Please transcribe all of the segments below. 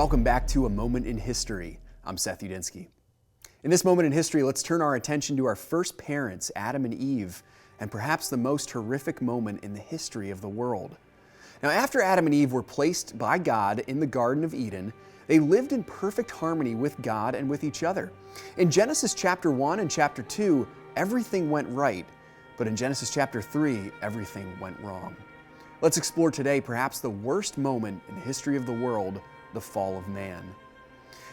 Welcome back to A Moment in History. I'm Seth Udinsky. In this moment in history, let's turn our attention to our first parents, Adam and Eve, and perhaps the most horrific moment in the history of the world. Now, after Adam and Eve were placed by God in the Garden of Eden, they lived in perfect harmony with God and with each other. In Genesis chapter 1 and chapter 2, everything went right, but in Genesis chapter 3, everything went wrong. Let's explore today perhaps the worst moment in the history of the world, the fall of man.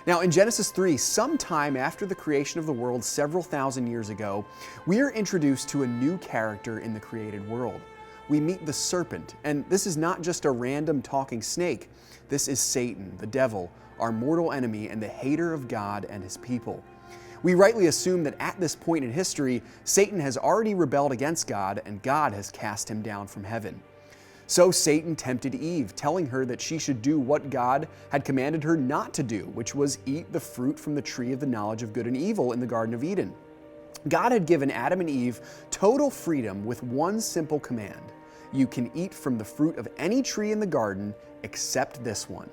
Now, in Genesis 3, sometime after the creation of the world several thousand years ago, we are introduced to a new character in the created world. We meet the serpent, and this is not just a random talking snake. This is Satan, the devil, our mortal enemy and the hater of God and his people. We rightly assume that at this point in history, Satan has already rebelled against God and God has cast him down from heaven. So Satan tempted Eve, telling her that she should do what God had commanded her not to do, which was eat the fruit from the tree of the knowledge of good and evil in the Garden of Eden. God had given Adam and Eve total freedom with one simple command. You can eat from the fruit of any tree in the garden except this one.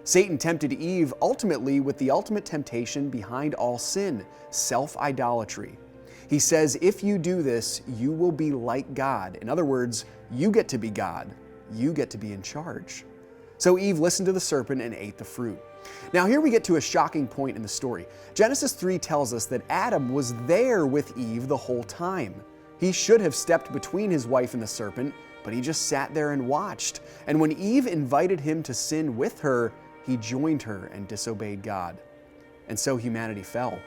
Satan tempted Eve ultimately with the ultimate temptation behind all sin, self-idolatry. He says, if you do this, you will be like God. In other words, you get to be God. You get to be in charge. So Eve listened to the serpent and ate the fruit. Now here we get to a shocking point in the story. Genesis 3 tells us that Adam was there with Eve the whole time. He should have stepped between his wife and the serpent, but he just sat there and watched. And when Eve invited him to sin with her, he joined her and disobeyed God. And so humanity fell.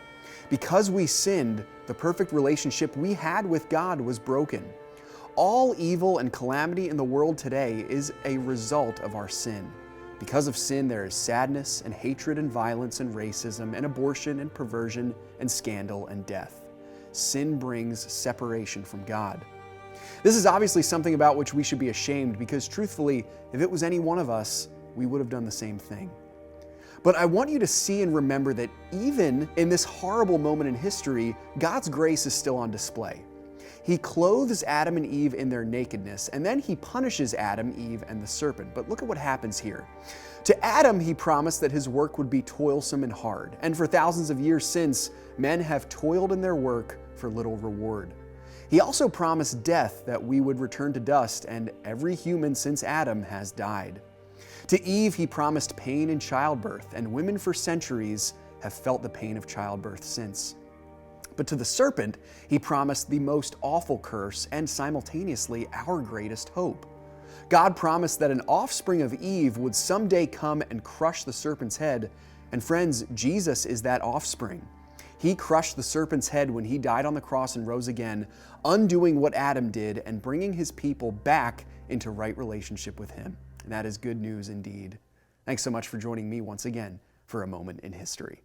Because we sinned, the perfect relationship we had with God was broken. All evil and calamity in the world today is a result of our sin. Because of sin, there is sadness and hatred and violence and racism and abortion and perversion and scandal and death. Sin brings separation from God. This is obviously something about which we should be ashamed because truthfully, if it was any one of us, we would have done the same thing. But I want you to see and remember that even in this horrible moment in history, God's grace is still on display. He clothes Adam and Eve in their nakedness, and then he punishes Adam, Eve, and the serpent. But look at what happens here. To Adam, he promised that his work would be toilsome and hard. And for thousands of years since, men have toiled in their work for little reward. He also promised death, that we would return to dust, and every human since Adam has died. To Eve, he promised pain in childbirth, and women for centuries have felt the pain of childbirth since. But to the serpent, he promised the most awful curse and simultaneously our greatest hope. God promised that an offspring of Eve would someday come and crush the serpent's head. And friends, Jesus is that offspring. He crushed the serpent's head when he died on the cross and rose again, undoing what Adam did and bringing his people back into right relationship with him. And that is good news indeed. Thanks so much for joining me once again for A Moment in History.